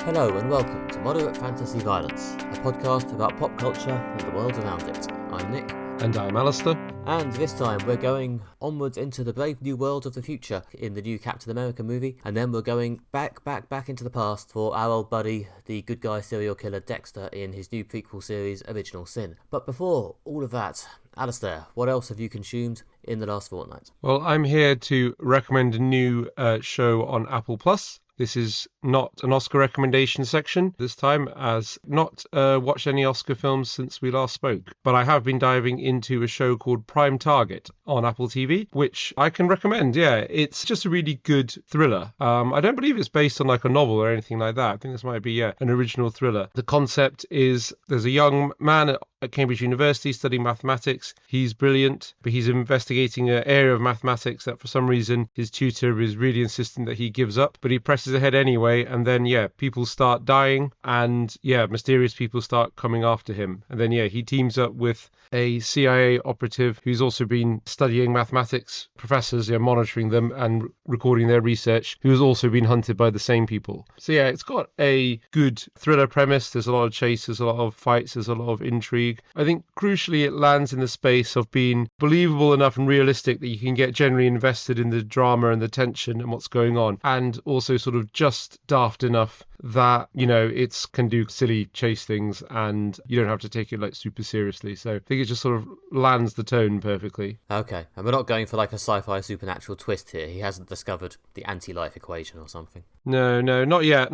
Hello and welcome to Moderate Fantasy Violence, a podcast about pop culture and the world around it. I'm Nick. And I'm Alistair. And this time we're going onwards into the brave new world of the future in the new Captain America movie, and then we're going back into the past for our old buddy, the good guy serial killer Dexter in his new prequel series, Original Sin. But before all of that, Alistair, what else have you consumed in the last fortnight? Well, I'm here to recommend a new show on Apple Plus. This is not an Oscar recommendation section this time, as not watched any Oscar films since we last spoke. But I have been diving into a show called Prime Target on Apple TV, which I can recommend. Yeah, it's just a really good thriller. I don't believe it's based on like a novel or anything like that. I think this might be an original thriller. The concept is there's a young man at Cambridge University studying mathematics. He's brilliant, but he's investigating an area of mathematics that for some reason his tutor is really insistent that he gives up, but he presses ahead anyway, and then people start dying, and mysterious people start coming after him, and then he teams up with a CIA operative who's also been studying mathematics professors, monitoring them and recording their research, who has also been hunted by the same people. So it's got a good thriller premise. There's a lot of chase, there's a lot of fights, there's a lot of intrigue. I think crucially it lands in the space of being believable enough and realistic that you can get generally invested in the drama and the tension and what's going on, and also sort of just daft enough that it can do silly chase things and you don't have to take it like super seriously. So I think it just sort of lands the tone perfectly. Okay, and we're not going for like a sci-fi supernatural twist here. He hasn't discovered the anti-life equation or something. No, not yet.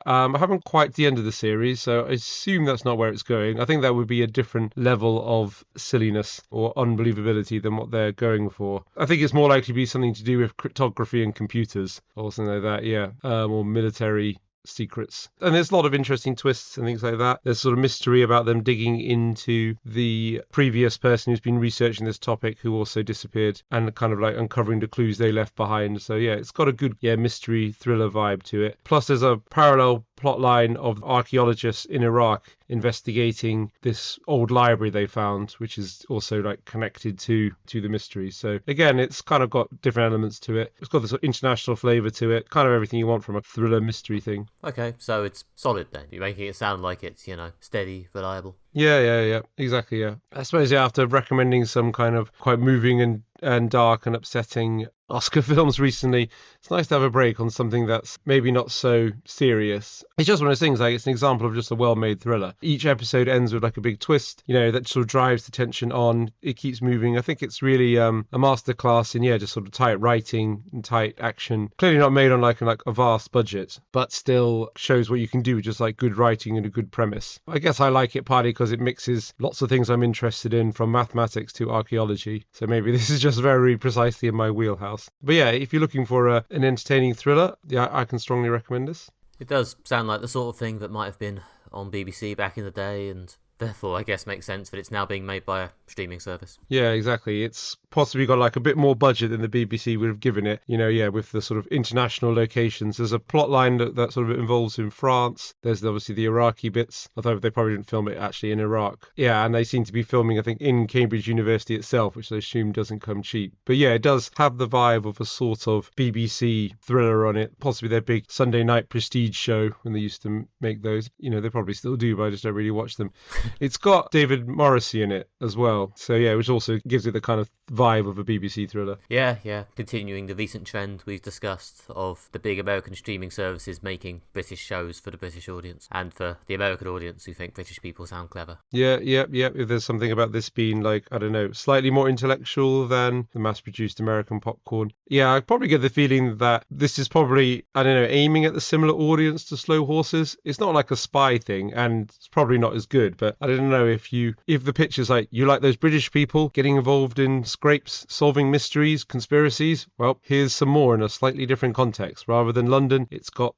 I haven't quite the end of the series, so I assume that's not where it's going. I think that would be a different level of silliness or unbelievability than what they're going for. I think it's more likely to be something to do with cryptography and computers or something like that, or military secrets. And there's a lot of interesting twists and things like that. There's sort of mystery about them digging into the previous person who's been researching this topic who also disappeared, and kind of like uncovering the clues they left behind. So it's got a good mystery thriller vibe to it. Plus there's a parallel plot line of archaeologists in Iraq investigating this old library they found, which is also like connected to the mystery. So again, it's kind of got different elements to it. It's got this sort of international flavour to it, kind of everything you want from a thriller mystery thing. Okay, so it's solid then. You're making it sound like it's, steady, reliable. Yeah, exactly, I suppose, after recommending some kind of quite moving and dark and upsetting Oscar films recently, it's nice to have a break on something that's maybe not so serious. It's just one of those things, like it's an example of just a well-made thriller. Each episode ends with like a big twist, that sort of drives the tension on. It keeps moving. I think it's really a masterclass in just sort of tight writing and tight action. Clearly not made on like a vast budget, but still shows what you can do with just like good writing and a good premise. I guess I like it partly because it mixes lots of things I'm interested in, from mathematics to archaeology. So maybe this is just very precisely in my wheelhouse. But if you're looking for an entertaining thriller, I can strongly recommend this. It does sound like the sort of thing that might have been on BBC back in the day, and therefore I guess makes sense that it's now being made by a streaming service. Yeah, exactly. It's possibly got like a bit more budget than the BBC would have given it, with the sort of international locations. There's a plot line that sort of involves in France. There's obviously the Iraqi bits, although they probably didn't film it actually in Iraq. And they seem to be filming, I think, in Cambridge University itself, which I assume doesn't come cheap. But it does have the vibe of a sort of BBC thriller on it, possibly their big Sunday night prestige show when they used to make those. They probably still do, but I just don't really watch them. It's got David Morrissey in it as well. So which also gives it the kind of vibe of a BBC thriller. Yeah. Continuing the recent trend we've discussed of the big American streaming services making British shows for the British audience and for the American audience who think British people sound clever. Yeah. If there's something about this being like, I don't know, slightly more intellectual than the mass-produced American popcorn. I probably get the feeling that this is probably, I don't know, aiming at the similar audience to Slow Horses. It's not like a spy thing, and it's probably not as good, but I don't know if the pitch is like, you like those British people getting involved in scrapes, solving mysteries, conspiracies, well, here's some more in a slightly different context. Rather than London, it's got,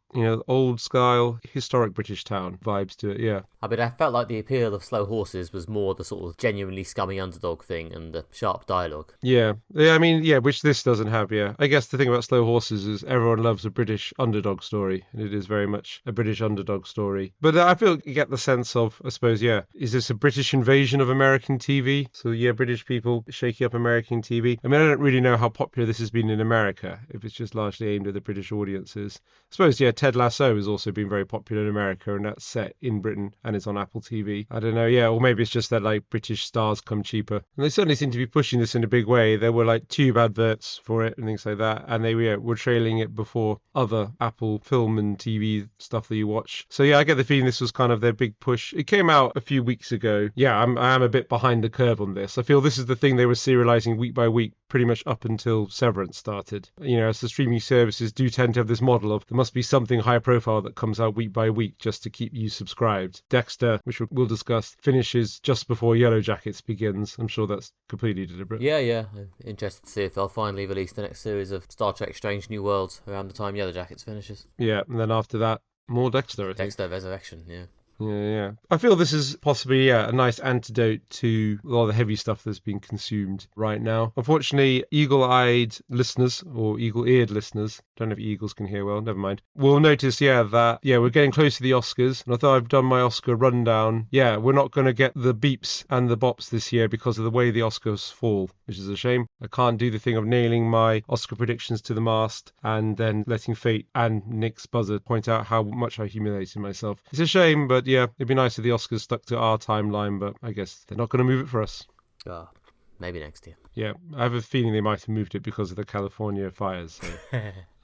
old style, historic British town vibes to it, I mean, I felt like the appeal of Slow Horses was more the sort of genuinely scummy underdog thing and the sharp dialogue. Yeah, I mean, yeah, which this doesn't have. Yeah, I guess the thing about Slow Horses is everyone loves a British underdog story, and it is very much a British underdog story. But I feel you get the sense of, I suppose, yeah, is this a British invasion of American TV? So yeah, British people shaking up American TV. I mean, I don't really know how popular this has been in America, if it's just largely aimed at the British audiences. I suppose, yeah, Ted Lasso has also been very popular in America, and that's set in Britain and it's on Apple TV. I don't know, yeah, or maybe it's just that like British stars come cheaper. And they certainly seem to be pushing this in a big way. There were like tube adverts for it and things like that, and they were trailing it before other Apple film and TV stuff that you watch. So yeah, I get the feeling this was kind of their big push. It came out a few weeks ago. Yeah, I am a bit behind the curve on this. I feel this is the thing they were serializing week by week pretty much up until Severance started. You know, as the streaming services do tend to have this model of there must be something high profile that comes out week by week just to keep you subscribed. Dexter, which we'll discuss, finishes just before Yellow Jackets begins. I'm sure that's completely deliberate. Yeah. I'm interested to see if they'll finally release the next series of Star Trek Strange New Worlds around the time Yellow Jackets finishes. Yeah, and then after that, more Dexter, I think. Dexter Resurrection, yeah. Yeah. I feel this is possibly, a nice antidote to a lot of the heavy stuff that's being consumed right now. Unfortunately, eagle-eyed listeners or eagle-eared listeners, don't know if eagles can hear well, never mind, will notice, that, we're getting close to the Oscars. And although I've done my Oscar rundown, we're not going to get the beeps and the bops this year because of the way the Oscars fall, which is a shame. I can't do the thing of nailing my Oscar predictions to the mast and then letting fate and Nick's buzzer point out how much I humiliated myself. It's a shame, but yeah, it'd be nice if the Oscars stuck to our timeline, but I guess they're not going to move it for us. Oh, maybe next year. Yeah, I have a feeling they might have moved it because of the California fires. So.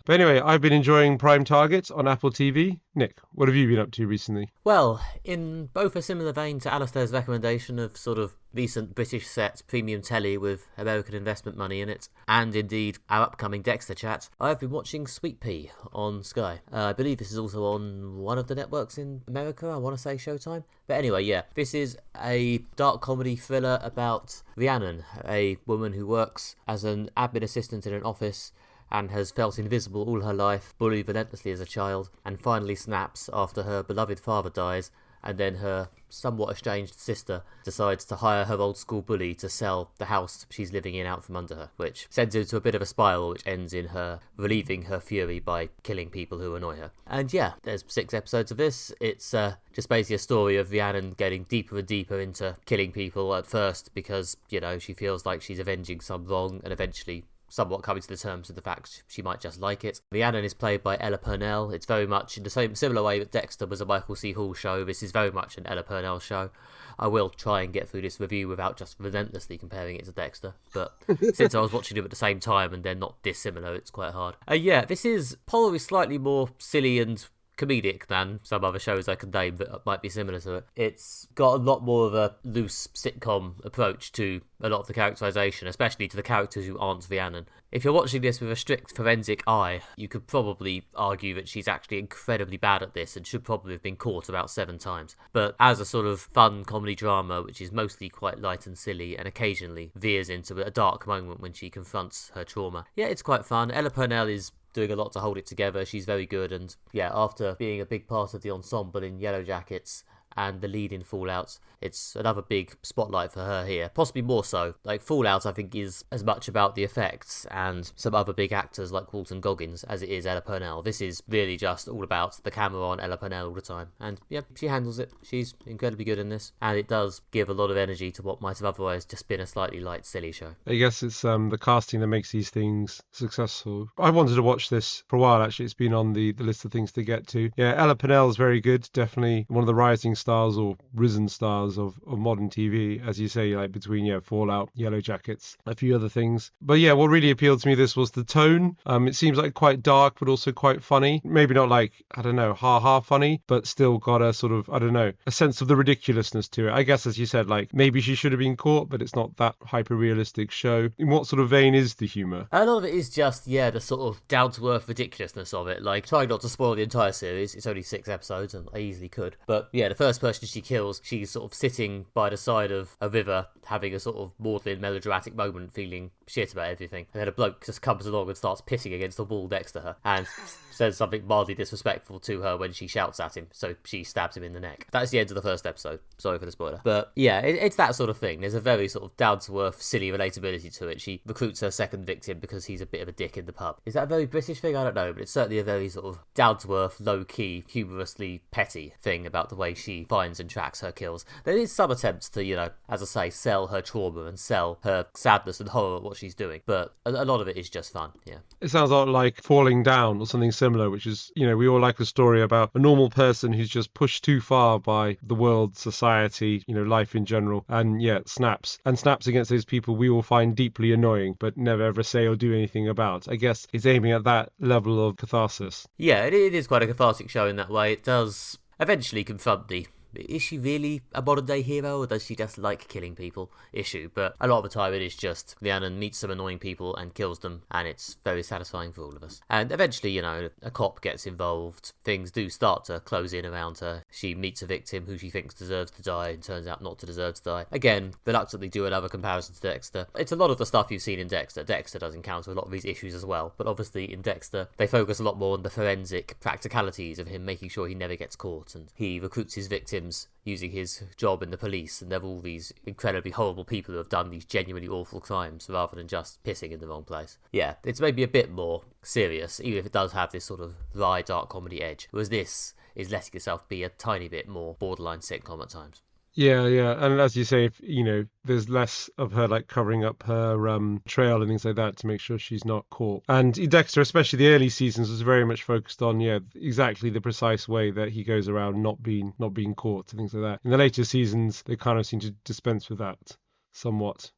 But anyway, I've been enjoying Prime Target on Apple TV. Nick, what have you been up to recently? Well, in both a similar vein to Alistair's recommendation of sort of recent British set premium telly with American investment money in it, and indeed our upcoming Dexter chat, I've been watching Sweetpea on Sky. I believe this is also on one of the networks in America, I want to say Showtime. But anyway, this is a dark comedy thriller about Rhiannon, a woman who works as an admin assistant in an office and has felt invisible all her life, bullied relentlessly as a child, and finally snaps after her beloved father dies, and then her somewhat estranged sister decides to hire her old school bully to sell the house she's living in out from under her, which sends her into a bit of a spiral which ends in her relieving her fury by killing people who annoy her. And there's 6 episodes of this. It's just basically a story of Rhiannon getting deeper and deeper into killing people at first because, she feels like she's avenging some wrong, and eventually somewhat coming to the terms with the fact she might just like it. Rhiannon is played by Ella Purnell. It's very much in the similar way that Dexter was a Michael C. Hall show. This is very much an Ella Purnell show. I will try and get through this review without just relentlessly comparing it to Dexter, but since I was watching them at the same time and they're not dissimilar, it's quite hard. This is probably slightly more silly and comedic than some other shows I could name that might be similar to it. It's got a lot more of a loose sitcom approach to a lot of the characterization, especially to the characters who aren't Rhiannon. If you're watching this with a strict forensic eye, you could probably argue that she's actually incredibly bad at this and should probably have been caught about 7 times. But as a sort of fun comedy drama, which is mostly quite light and silly and occasionally veers into a dark moment when she confronts her trauma, it's quite fun. Ella Purnell is doing a lot to hold it together. She's very good, and after being a big part of the ensemble in Yellow Jackets and the lead in Fallout, it's another big spotlight for her here, possibly more so. Like, Fallout I think is as much about the effects and some other big actors like Walton Goggins as it is Ella Purnell. This is really just all about the camera on Ella Purnell all the time, and she handles it. She's incredibly good in this, and it does give a lot of energy to what might have otherwise just been a slightly light, silly show. I guess it's the casting that makes these things successful. I wanted to watch this for a while, actually. It's been on the list of things to get to. Ella Purnell is very good, definitely one of the rising stars or risen stars of modern TV, as you say, like between Fallout, Yellow Jackets, a few other things. But what really appealed to me this was the tone. It seems like quite dark but also quite funny. Maybe not like, I don't know, ha funny, but still got a sort of, I don't know, a sense of the ridiculousness to it. I guess, as you said, like maybe she should have been caught, but it's not that hyper realistic show. In what sort of vein is the humour? A lot of it is just the sort of down to earth ridiculousness of it. Like, trying not to spoil the entire series, it's only 6 episodes and I easily could, but the first first person she kills, she's sort of sitting by the side of a river, having a sort of maudlin, melodramatic moment, feeling shit about everything. And then a bloke just comes along and starts pissing against the wall next to her, and says something mildly disrespectful to her when she shouts at him, so she stabs him in the neck. That's the end of the first episode. Sorry for the spoiler. But yeah, it's that sort of thing. There's a very sort of down-to-earth, silly relatability to it. She recruits her second victim because he's a bit of a dick in the pub. Is that a very British thing? I don't know, but it's certainly a very sort of down-to-earth, low-key, humorously petty thing about the way she finds and tracks her kills. There is some attempts to, you know, as I say, sell her trauma and sell her sadness and horror at what she's doing, but a lot of it is just fun, yeah. It sounds a lot like Falling Down or something similar, which is, you know, we all like a story about a normal person who's just pushed too far by the world, society, you know, life in general, and yeah, snaps against those people we all find deeply annoying, but never ever say or do anything about. I guess it's aiming at that level of catharsis. Yeah, it is quite a cathartic show in that way. It does eventually confront the is she really a modern day hero, or does she just like killing people issue? But a lot of the time it is just Rhiannon meets some annoying people and kills them, and it's very satisfying for all of us. And eventually, you know, a cop gets involved, things do start to close in around her. She meets a victim who she thinks deserves to die and turns out not to deserve to die. Again, reluctantly do another comparison to Dexter. It's a lot of the stuff you've seen in Dexter. Dexter does encounter a lot of these issues as well, but obviously in Dexter they focus a lot more on the forensic practicalities of him making sure he never gets caught, and he recruits his victims using his job in the police, and they're all these incredibly horrible people who have done these genuinely awful crimes rather than just pissing in the wrong place. Yeah, it's maybe a bit more serious, even if it does have this sort of wry, dark comedy edge, whereas this is letting itself be a tiny bit more borderline sitcom at times. Yeah, and as you say, if, you know, there's less of her like covering up her trail and things like that to make sure she's not caught. And Dexter, especially the early seasons, was very much focused on exactly the precise way that he goes around not being caught and things like that. In the later seasons, they kind of seem to dispense with that somewhat.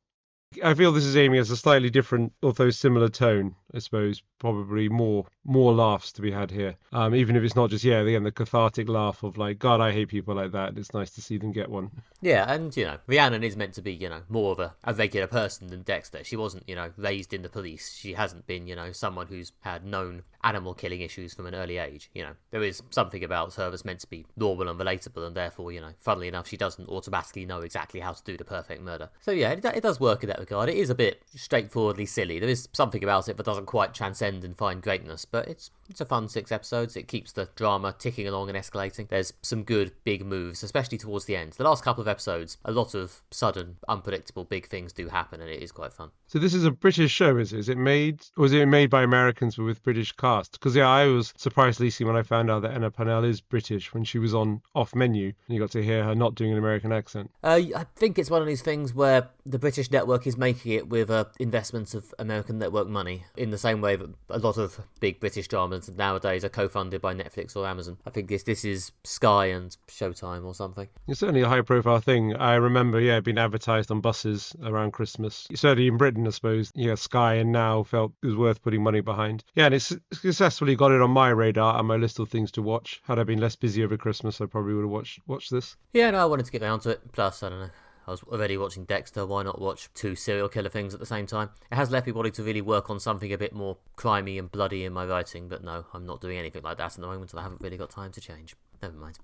I feel this is aiming at a slightly different, although similar tone, I suppose. Probably more laughs to be had here. Even if it's not just, again, the cathartic laugh of like, God, I hate people like that. It's nice to see them get one. Yeah, and, you know, Rhiannon is meant to be, you know, more of a regular person than Dexter. She wasn't, you know, raised in the police. She hasn't been, you know, someone who's had known animal killing issues from an early age. You know, there is something about her that's meant to be normal and relatable, and therefore, you know, funnily enough, she doesn't automatically know exactly how to do the perfect murder. So yeah, it does work in that regard. It is a bit straightforwardly silly. There is something about it that doesn't quite transcend and find greatness, but it's a fun 6 episodes. It keeps the drama ticking along and escalating. There's some good big moves, especially towards the end. The last couple of episodes, a lot of sudden, unpredictable big things do happen, and it is quite fun. So this is a British show, is it? Is it made by Americans but with British cast? Because I was surprised, Lacey, when I found out that Anna Purnell is British when she was on Off Menu, and you got to hear her not doing an American accent. I think it's one of these things where the British network is making it with investments of American network money, in the same way that a lot of big British dramas nowadays are co-funded by Netflix or Amazon. I think this is Sky and Showtime or something. It's certainly a high-profile thing. I remember, being advertised on buses around Christmas. Certainly in Britain, I suppose. Sky and Now felt it was worth putting money behind. Yeah, and it's successfully got it on my radar and my list of things to watch. Had I been less busy over Christmas, I probably would have watched this. Yeah, no, I wanted to get around to it. Plus, I don't know, I was already watching Dexter, why not watch 2 serial killer things at the same time? It has left me wanting to really work on something a bit more crimey and bloody in my writing, but no, I'm not doing anything like that at the moment, and I haven't really got time to change. Never mind.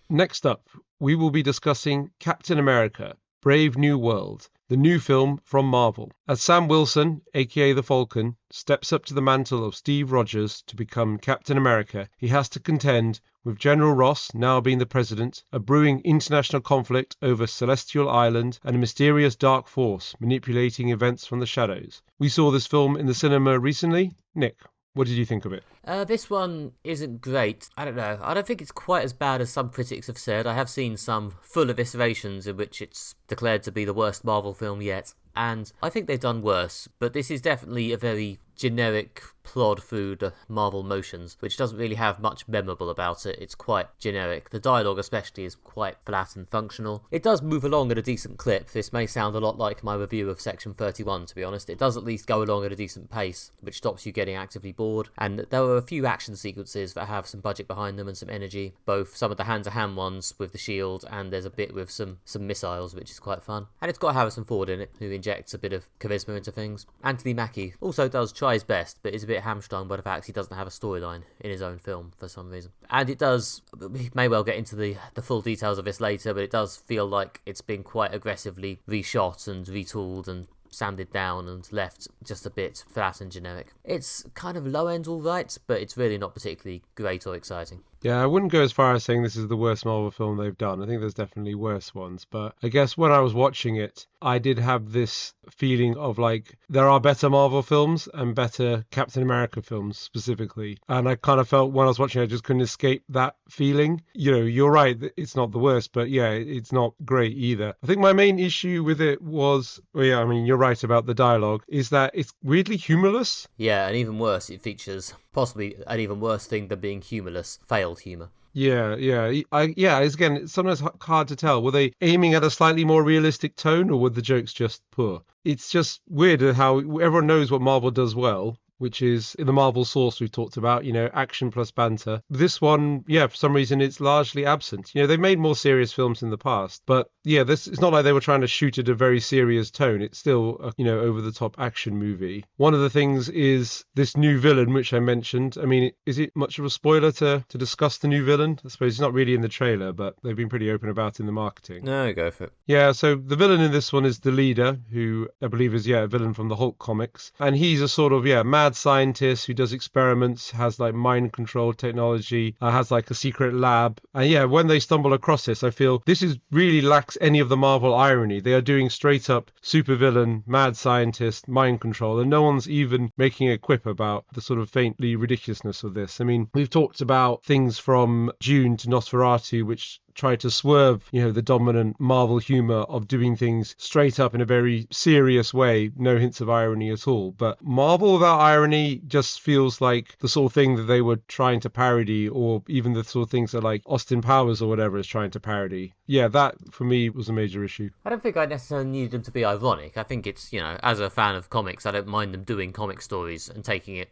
Next up, we will be discussing Captain America, Brave New World, the new film from Marvel. As Sam Wilson, aka the Falcon, steps up to the mantle of Steve Rogers to become Captain America, he has to contend with General Ross now being the president, a brewing international conflict over Celestial Island, and a mysterious dark force manipulating events from the shadows. We saw this film in the cinema recently. Nick, what did you think of it? This one isn't great. I don't know. I don't think it's quite as bad as some critics have said. I have seen some full eviscerations in which it's declared to be the worst Marvel film yet, and I think they've done worse, but this is definitely a very generic plod through the Marvel motions, which doesn't really have much memorable about it. It's quite generic. The dialogue especially is quite flat and functional. It does move along at a decent clip. This may sound a lot like my review of Section 31, to be honest. It does at least go along at a decent pace, which stops you getting actively bored, and there are a few action sequences that have some budget behind them and some energy, both some of the hand-to-hand ones with the shield, and there's a bit with some missiles, which is quite fun. And it's got Harrison Ford in it, who injects a bit of charisma into things. Anthony Mackie also does try his best, but is a bit hamstrung by the fact he doesn't have a storyline in his own film for some reason. And it does, we may well get into the full details of this later, but it does feel like it's been quite aggressively reshot and retooled and sanded down and left just a bit flat and generic. It's kind of low end alright, but it's really not particularly great or exciting. Yeah, I wouldn't go as far as saying this is the worst Marvel film they've done. I think there's definitely worse ones. But I guess when I was watching it, I did have this feeling of like there are better Marvel films and better Captain America films specifically. And I kind of felt when I was watching it, I just couldn't escape that feeling. You know, you're right, it's not the worst, but yeah, it's not great either. I think my main issue with it was, well, yeah, I mean, you're right about the dialogue, is that it's weirdly humorless. Yeah, and even worse, it features possibly an even worse thing than being humorless, failed humour. Yeah. It's, again, it's sometimes hard to tell. Were they aiming at a slightly more realistic tone, or were the jokes just poor? It's just weird how everyone knows what Marvel does well, which is in the Marvel source we've talked about, you know, action plus banter. This one, yeah, for some reason it's largely absent. You know, they've made more serious films in the past, but yeah, it's not like they were trying to shoot at a very serious tone. It's still a, you know, over-the-top action movie. One of the things is this new villain, which I mentioned. I mean, is it much of a spoiler to discuss the new villain? I suppose it's not really in the trailer, but they've been pretty open about it in the marketing. No, go for it. Yeah, so the villain in this one is the leader, who I believe is, a villain from the Hulk comics. And he's a sort of, mad scientist who does experiments, has like mind control technology, has like a secret lab. And yeah, when they stumble across this, I feel this is really lacks any of the Marvel irony. They are doing straight up supervillain, mad scientist, mind control, and no one's even making a quip about the sort of faintly ridiculousness of this. I mean, we've talked about things from Dune to Nosferatu, which try to swerve, the dominant Marvel humor of doing things straight up in a very serious way, no hints of irony at all. But Marvel without irony just feels like the sort of thing that they were trying to parody, or even the sort of things that like Austin Powers or whatever is trying to parody. Yeah, that for me was a major issue. I don't think I necessarily need them to be ironic. I think it's, as a fan of comics, I don't mind them doing comic stories and taking it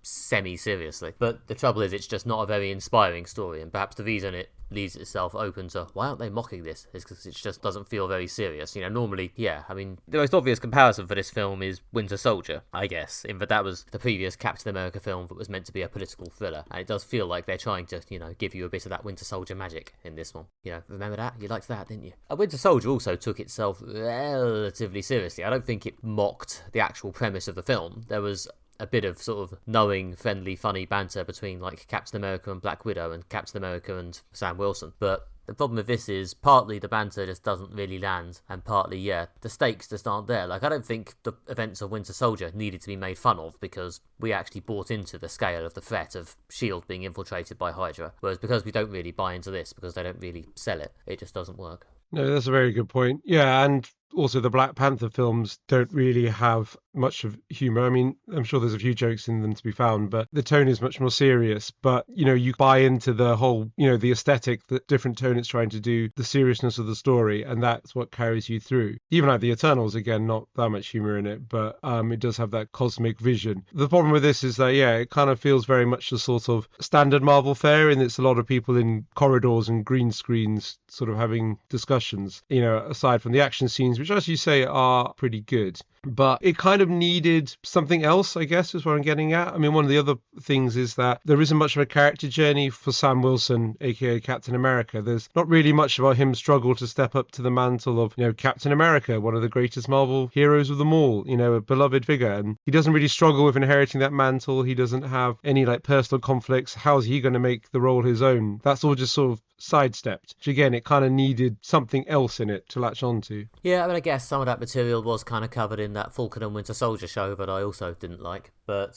semi-seriously. But the trouble is, it's just not a very inspiring story, and perhaps the reason it leaves itself open to why aren't they mocking this is because it just doesn't feel very serious. Normally, I mean, the most obvious comparison for this film is Winter Soldier, I guess, in that was the previous Captain America film that was meant to be a political thriller, and it does feel like they're trying to, give you a bit of that Winter Soldier magic in this one. Remember that? You liked that, didn't you? Winter Soldier also took itself relatively seriously. I don't think it mocked the actual premise of the film. There was a bit of sort of knowing, friendly, funny banter between like Captain America and Black Widow and Captain America and Sam Wilson. But the problem with this is partly the banter just doesn't really land, and partly, the stakes just aren't there. Like, I don't think the events of Winter Soldier needed to be made fun of because we actually bought into the scale of the threat of S.H.I.E.L.D. being infiltrated by Hydra. Whereas because we don't really buy into this, because they don't really sell it, it just doesn't work. No, that's a very good point. Yeah, and also the Black Panther films don't really have much of humor. I mean, I'm sure there's a few jokes in them to be found, but the tone is much more serious. But, you buy into the whole, the aesthetic, the different tone it's trying to do, the seriousness of the story, and that's what carries you through. Even like the Eternals, again, not that much humor in it, but it does have that cosmic vision. The problem with this is that, it kind of feels very much the sort of standard Marvel fare, and it's a lot of people in corridors and green screens sort of having discussions, aside from the action scenes, which, as you say, are pretty good. But it kind of needed something else, I guess, is what I'm getting at. I mean, one of the other things is that there isn't much of a character journey for Sam Wilson, aka Captain America. There's not really much about him struggle to step up to the mantle of, Captain America, one of the greatest Marvel heroes of them all, a beloved figure. And he doesn't really struggle with inheriting that mantle. He doesn't have any like personal conflicts. How's he going to make the role his own? That's all just sort of sidestepped, which again, it kind of needed something else in it to latch onto. Yeah, I mean, I guess some of that material was kind of covered in that Falcon and Winter Soldier show that I also didn't like, but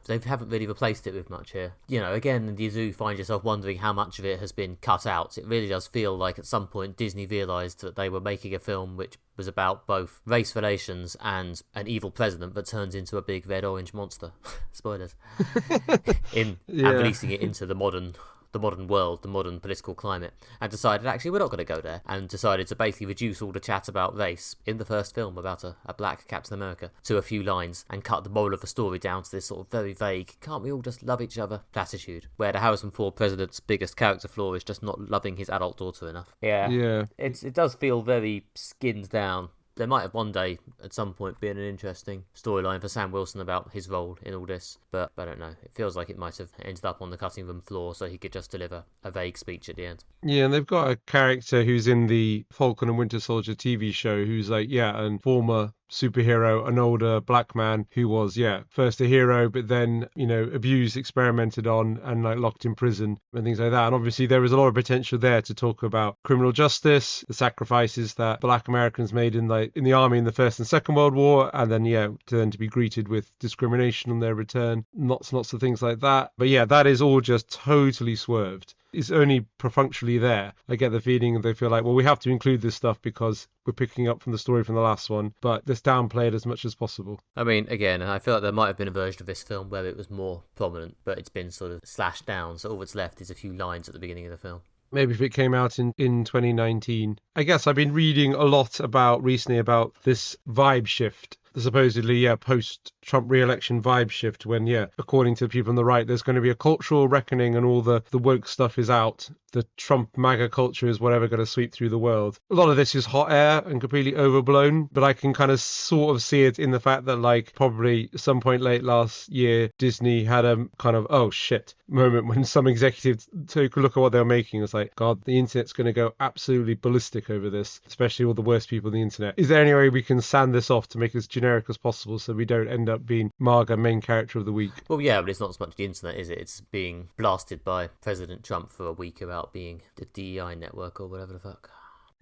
they haven't really replaced it with much here. Again, you do find yourself wondering how much of it has been cut out. It really does feel like at some point Disney realised that they were making a film which was about both race relations and an evil president that turns into a big red-orange monster. Spoilers. And releasing it into the modern world, the modern political climate, and decided actually we're not going to go there, and decided to basically reduce all the chat about race in the first film about a black Captain America to a few lines and cut the moral of the story down to this sort of very vague, can't we all just love each other platitude, where the Harrison Ford president's biggest character flaw is just not loving his adult daughter enough. Yeah. It does feel very skinned down. There might have one day, at some point, been an interesting storyline for Sam Wilson about his role in all this, but I don't know. It feels like it might have ended up on the cutting room floor so he could just deliver a vague speech at the end. Yeah, and they've got a character who's in the Falcon and Winter Soldier TV show who's like, yeah, a former superhero, an older black man who was, yeah, first a hero, but then, abused, experimented on, and like locked in prison and things like that. And obviously there was a lot of potential there to talk about criminal justice, the sacrifices that black Americans made in the army in the First and Second World War, and then, to be greeted with discrimination on their return, lots and lots of things like that. But yeah, that is all just totally swerved. It's only perfunctorily there. I get the feeling they feel like, well, we have to include this stuff because we're picking up from the story from the last one, but let's downplay it as much as possible. I mean, again, I feel like there might have been a version of this film where it was more prominent, but it's been sort of slashed down, so all that's left is a few lines at the beginning of the film. Maybe if it came out in 2019. I guess I've been reading a lot recently about this vibe shift. The supposedly, post-Trump re-election vibe shift when, according to the people on the right, there's going to be a cultural reckoning and all the woke stuff is out. The Trump MAGA culture is whatever going to sweep through the world. A lot of this is hot air and completely overblown, but I can kind of sort of see it in the fact that, like, probably some point late last year, Disney had a kind of, oh shit, moment when some executive took a look at what they were making. It was like, God, the internet's going to go absolutely ballistic over this, especially all the worst people on the internet. Is there any way we can sand this off to make it as generic as possible so we don't end up being MAGA main character of the week? Well, yeah, but it's not so much the internet, is it? It's being blasted by President Trump for a week about being the DEI network or whatever the fuck.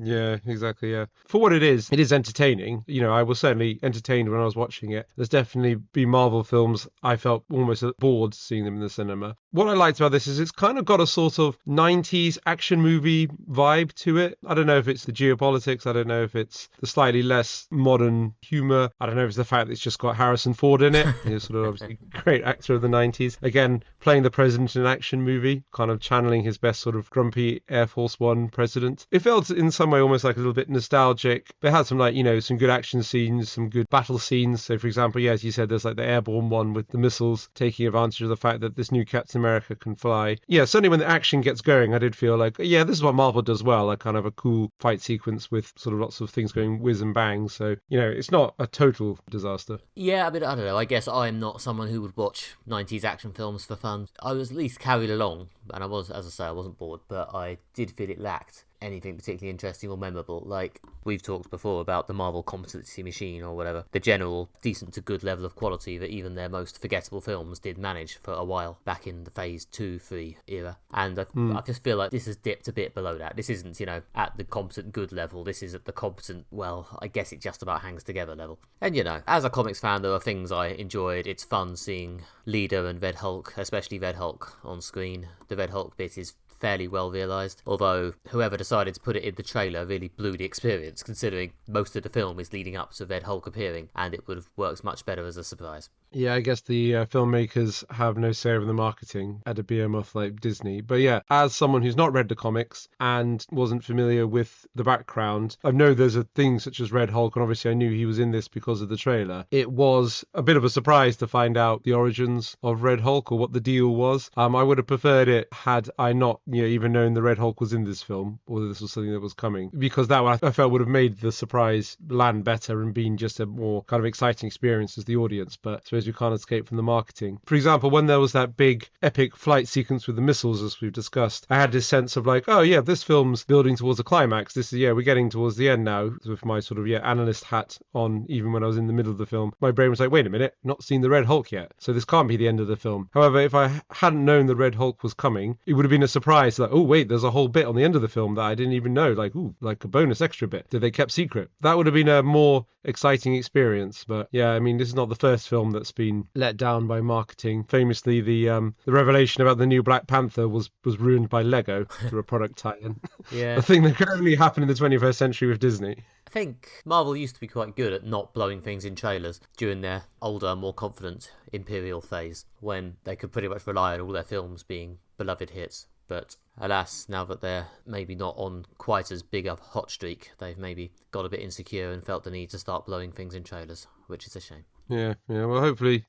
Yeah, exactly, yeah. For what it is entertaining. I was certainly entertained when I was watching it. There's definitely been Marvel films I felt almost bored seeing them in the cinema. What I liked about this is it's kind of got a sort of 90s action movie vibe to it. I don't know if it's the geopolitics. I don't know if it's the slightly less modern humor. I don't know if it's the fact that it's just got Harrison Ford in it. He's sort of obviously a great actor of the 90s. Again, playing the president in an action movie, kind of channeling his best sort of grumpy Air Force One president. It felt in some way almost like a little bit nostalgic. But it had some some good action scenes, some good battle scenes. So for example, as you said, there's like the airborne one with the missiles taking advantage of the fact that this new Captain America can fly. Yeah, certainly when the action gets going, I did feel like, yeah, this is what Marvel does well, like kind of a cool fight sequence with sort of lots of things going whiz and bang. So, it's not a total disaster. Yeah, I mean, I don't know. I guess I'm not someone who would watch 90s action films for fun. I was at least carried along, and I was, as I say, I wasn't bored, but I did feel it lacked anything particularly interesting or memorable. Like, we've talked before about the Marvel competency machine or whatever, the general decent to good level of quality that even their most forgettable films did manage for a while back in the phase 2-3 era. And I just feel like this has dipped a bit below that. This isn't, at the competent good level. This is at the competent, well, I guess it just about hangs together level. And, as a comics fan, there are things I enjoyed. It's fun seeing Leader and Red Hulk, especially Red Hulk, on screen. The Red Hulk bit is fairly well realised, although whoever decided to put it in the trailer really blew the experience, considering most of the film is leading up to Red Hulk appearing, and it would have worked much better as a surprise. Yeah, I guess the filmmakers have no say over the marketing at a behemoth like Disney. But yeah, as someone who's not read the comics and wasn't familiar with the background, I know there's a thing such as Red Hulk, and obviously I knew he was in this because of the trailer. It was a bit of a surprise to find out the origins of Red Hulk or what the deal was. I would have preferred it had I not even known the Red Hulk was in this film, or this was something that was coming, because that one I felt would have made the surprise land better and been just a more kind of exciting experience as the audience. But I suppose we can't escape from the marketing. For example, when there was that big epic flight sequence with the missiles, as we've discussed, I had this sense of like, oh yeah, this film's building towards a climax. This is, we're getting towards the end now. With my sort of analyst hat on, even when I was in the middle of the film, my brain was like, wait a minute, not seen the Red Hulk yet, so this can't be the end of the film. However, if I hadn't known the Red Hulk was coming, it would have been a surprise. Like, oh wait, there's a whole bit on the end of the film that I didn't even know. Like, ooh, like a bonus extra bit that they kept secret. That would have been a more exciting experience. But yeah, I mean, this is not the first film that's been let down by marketing. Famously, the revelation about the new Black Panther was ruined by Lego through a product tie-in. Yeah. A thing that could only happen in the 21st century with Disney. I think Marvel used to be quite good at not blowing things in trailers during their older, more confident Imperial phase, when they could pretty much rely on all their films being beloved hits. But alas, now that they're maybe not on quite as big a hot streak, they've maybe got a bit insecure and felt the need to start blowing things in trailers, which is a shame. Yeah, well, hopefully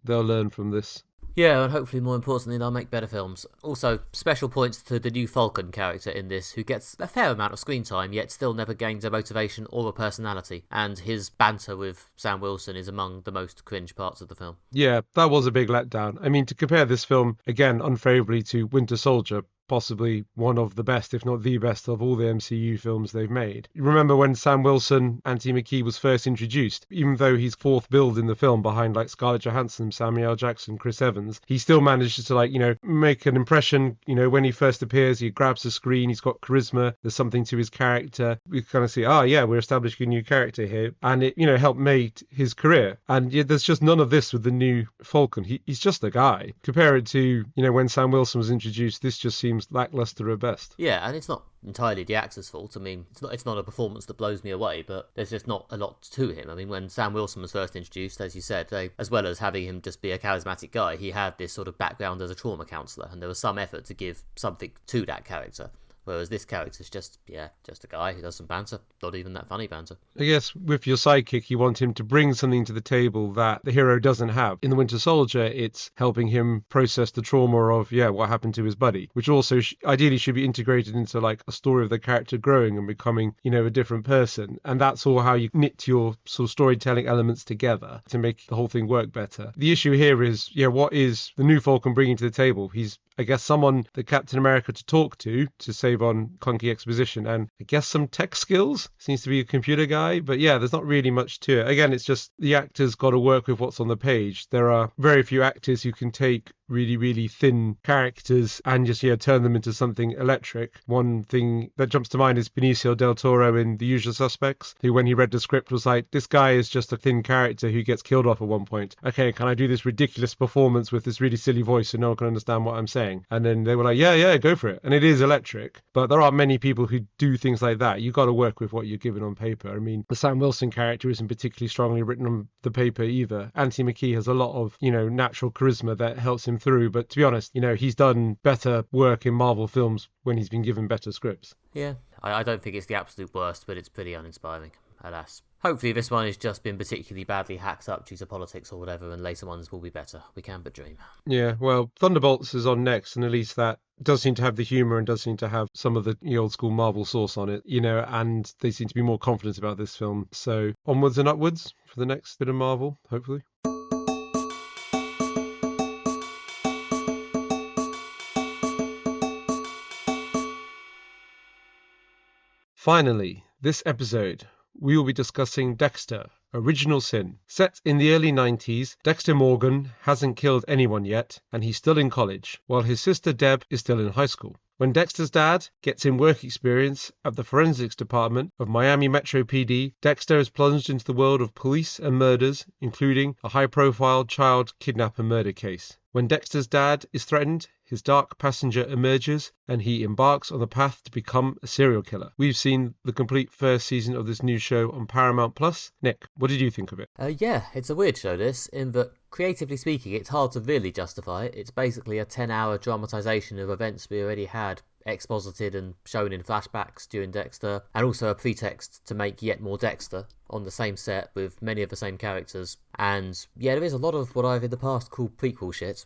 they'll learn from this. Yeah, and hopefully, more importantly, they'll make better films. Also, special points to the new Falcon character in this, who gets a fair amount of screen time, yet still never gains a motivation or a personality. And his banter with Sam Wilson is among the most cringe parts of the film. Yeah, that was a big letdown. I mean, to compare this film, again, unfavorably to Winter Soldier, possibly one of the best, if not the best, of all the MCU films they've made. You remember when Sam Wilson, Anthony Mackie, was first introduced, even though he's fourth billed in the film behind like Scarlett Johansson, Samuel L. Jackson, Chris Evans, he still manages to make an impression. When he first appears, he grabs the screen, he's got charisma, there's something to his character. We kind of see, we're establishing a new character here. And it, helped make his career. And there's just none of this with the new Falcon. He's just a guy. Compare it to, when Sam Wilson was introduced, this just seems lackluster at best. Yeah, and it's not entirely the actor's fault. I mean, it's not a performance that blows me away, but there's just not a lot to him. I mean, when Sam Wilson was first introduced, as you said, as well as having him just be a charismatic guy, he had this sort of background as a trauma counsellor, and there was some effort to give something to that character. Whereas this character's just a guy who does some banter, not even that funny banter. I guess with your sidekick, you want him to bring something to the table that the hero doesn't have. In The Winter Soldier, it's helping him process the trauma of, what happened to his buddy, which also ideally should be integrated into like a story of the character growing and becoming, a different person. And that's all how you knit your sort of storytelling elements together to make the whole thing work better. The issue here is, what is the new Falcon bringing to the table? He's, I guess, someone that Captain America to talk to save on clunky exposition, and I guess some tech skills. Seems to be a computer guy, but there's not really much to it. Again, it's just the actor's got to work with what's on the page. There are very few actors who can take really, really thin characters and just, turn them into something electric. One thing that jumps to mind is Benicio del Toro in The Usual Suspects, who, when he read the script, was like, this guy is just a thin character who gets killed off at one point. Okay, can I do this ridiculous performance with this really silly voice so no one can understand what I'm saying? And then they were like, yeah, go for it. And it is electric. But there aren't many people who do things like that. You got to work with what you're given on paper. I mean, the Sam Wilson character isn't particularly strongly written on the paper either. Anthony Mackie has a lot of, natural charisma that helps him through. But to be honest, he's done better work in Marvel films when he's been given better scripts. Yeah, I don't think it's the absolute worst, but it's pretty uninspiring, alas. Hopefully this one has just been particularly badly hacked up due to politics or whatever, and later ones will be better. We can but dream. Yeah, well, Thunderbolts is on next, and at least that does seem to have the humour and does seem to have some of the old school Marvel sauce on it, and they seem to be more confident about this film. So onwards and upwards for the next bit of Marvel, hopefully. Finally, this episode, we will be discussing Dexter, Original Sin. Set in the early 90s, Dexter Morgan hasn't killed anyone yet, and he's still in college, while his sister Deb is still in high school. When Dexter's dad gets him work experience at the forensics department of Miami Metro PD, Dexter is plunged into the world of police and murders, including a high-profile child kidnap and murder case. When Dexter's dad is threatened, his dark passenger emerges and he embarks on the path to become a serial killer. We've seen the complete first season of this new show on Paramount Plus. Nick, what did you think of it? Yeah, it's a weird show, this, in that, creatively speaking, it's hard to really justify it. It's basically a 10-hour dramatisation of events we already had exposited and shown in flashbacks during Dexter, and also a pretext to make yet more Dexter on the same set with many of the same characters. And there is a lot of what I've in the past called prequel shit,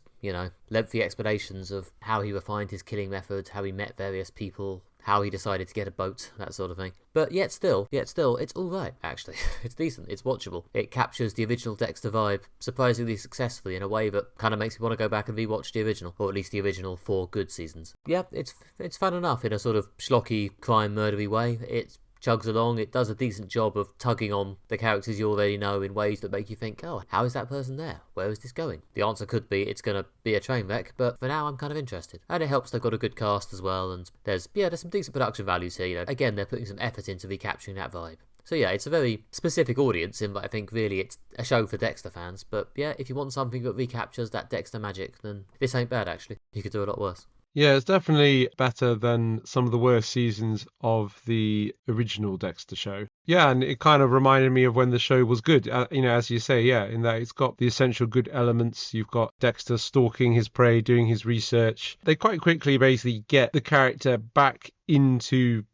lengthy explanations of how he refined his killing method, how he met various people, how he decided to get a boat, that sort of thing. But yet still, it's alright, actually. It's decent, it's watchable. It captures the original Dexter vibe surprisingly successfully in a way that kind of makes me want to go back and rewatch the original, or at least the original 4 good seasons. Yeah, it's fun enough in a sort of schlocky, crime, murdery way. It chugs along, it does a decent job of tugging on the characters you already know in ways that make you think, oh, how is that person there? Where is this going? The answer could be it's going to be a train wreck, but for now I'm kind of interested. And it helps they've got a good cast as well, and there's some decent production values here, Again, they're putting some effort into recapturing that vibe. So it's a very specific audience in that I think really it's a show for Dexter fans, but if you want something that recaptures that Dexter magic, then this ain't bad actually. You could do a lot worse. Yeah, it's definitely better than some of the worst seasons of the original Dexter show. Yeah, and it kind of reminded me of when the show was good, as you say, in that it's got the essential good elements. You've got Dexter stalking his prey, doing his research. They quite quickly basically get the character back into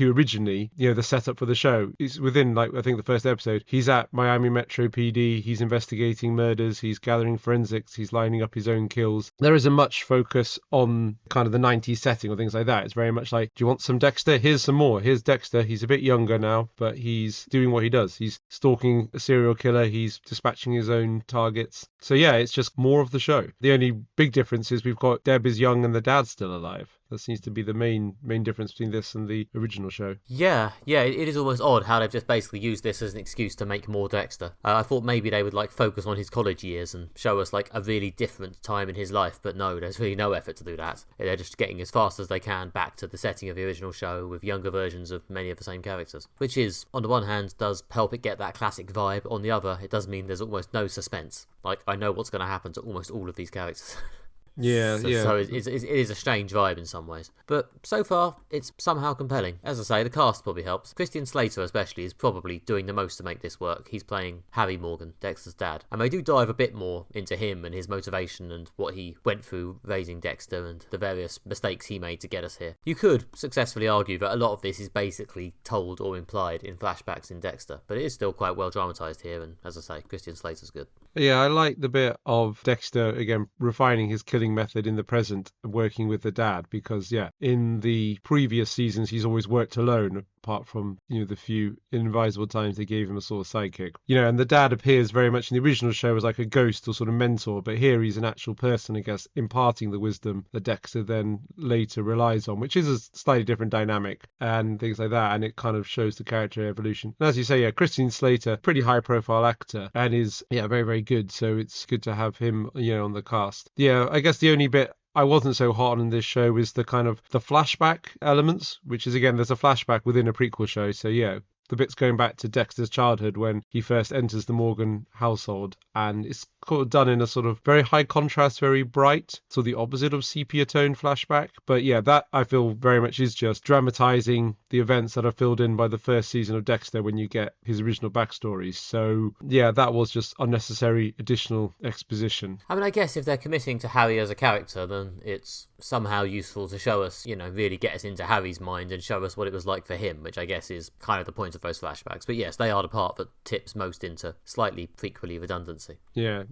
originally, the setup for the show. It's within, like, I think the first episode, he's at Miami Metro PD, he's investigating murders, he's gathering forensics, he's lining up his own kills. There isn't much focus on kind of the 90s setting or things like that. It's very much like, do you want some Dexter? Here's some more. Here's Dexter. He's a bit younger now, but he's doing what he does. He's stalking a serial killer, he's dispatching his own targets. So yeah, it's just more of the show. The only big difference is we've got Deb is young and the dad's still alive. That seems to be the main difference between this and the original show. Yeah, it is almost odd how they've just basically used this as an excuse to make more Dexter. I thought maybe they would like focus on his college years and show us like a really different time in his life, but no, there's really no effort to do that. They're just getting as fast as they can back to the setting of the original show with younger versions of many of the same characters, which is, on the one hand, does help it get that classic vibe. On the other, it does mean there's almost no suspense. Like, I know what's going to happen to almost all of these characters. Yeah. So it is a strange vibe in some ways. But so far, it's somehow compelling. As I say, the cast probably helps. Christian Slater especially is probably doing the most to make this work. He's playing Harry Morgan, Dexter's dad. And they do dive a bit more into him and his motivation and what he went through raising Dexter and the various mistakes he made to get us here. You could successfully argue that a lot of this is basically told or implied in flashbacks in Dexter, but it is still quite well dramatised here, and as I say, Christian Slater's good. Yeah, I like the bit of Dexter, again, refining his killing method in the present and working with the dad, because, yeah, in the previous seasons, he's always worked alone, apart from, the few inadvisable times they gave him a sort of sidekick. And the dad appears very much in the original show as like a ghost or sort of mentor, but here he's an actual person, I guess, imparting the wisdom that Dexter then later relies on, which is a slightly different dynamic and things like that, and it kind of shows the character evolution. And as you say, yeah, Christian Slater, pretty high-profile actor, and is, very, very good, so it's good to have him, on the cast. Yeah, I guess the only bit I wasn't so hot on this show is the kind of the flashback elements, which is, again, there's a flashback within a prequel show, so yeah, the bits going back to Dexter's childhood when he first enters the Morgan household, and it's done in a sort of very high contrast, very bright, so the opposite of sepia tone flashback. But yeah, that I feel very much is just dramatizing the events that are filled in by the first season of Dexter when you get his original backstory. So yeah, that was just unnecessary additional exposition. I mean, I guess if they're committing to Harry as a character, then it's somehow useful to show us, really get us into Harry's mind and show us what it was like for him, which I guess is kind of the point of those flashbacks. But yes, they are the part that tips most into slightly prequely redundancy. Yeah.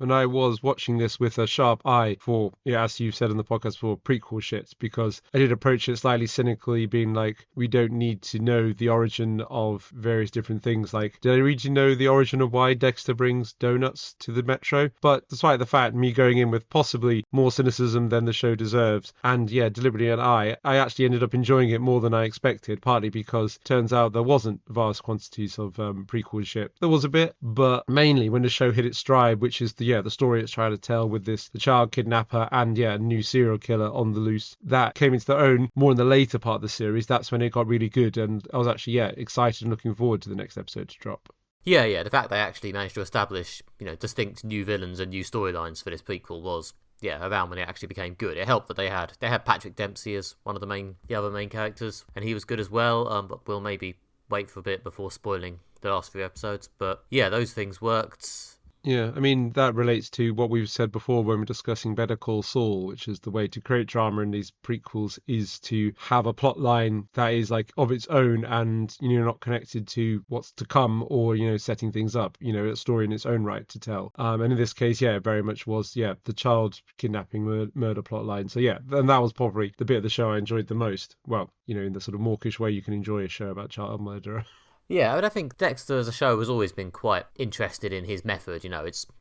And I was watching this with a sharp eye for, as you said in the podcast, for prequel shit, because I did approach it slightly cynically, being like, we don't need to know the origin of various different things. Like, did I really know the origin of why Dexter brings donuts to the Metro? But despite the fact, me going in with possibly more cynicism than the show deserves, and yeah, deliberately an eye, I actually ended up enjoying it more than I expected, partly because it turns out there wasn't vast quantities of prequel shit. There was a bit, but mainly when the show hit its stride, which is the story it's trying to tell with the child kidnapper and a new serial killer on the loose, that came into their own more in the later part of the series. That's when it got really good, and I was actually excited and looking forward to the next episode to drop. Yeah, the fact they actually managed to establish distinct new villains and new storylines for this prequel was around when it actually became good. It helped that they had Patrick Dempsey as one of the other main characters, and he was good as well. But we'll maybe wait for a bit before spoiling the last few episodes. But yeah, those things worked. Yeah, I mean, that relates to what we've said before when we're discussing Better Call Saul, which is the way to create drama in these prequels is to have a plot line that is like of its own and, not connected to what's to come or, setting things up, a story in its own right to tell. And in this case, it very much was, the child kidnapping murder plot line. So yeah, and that was probably the bit of the show I enjoyed the most. Well, in the sort of mawkish way you can enjoy a show about child murder. Yeah, I think Dexter as a show has always been quite interested in his method.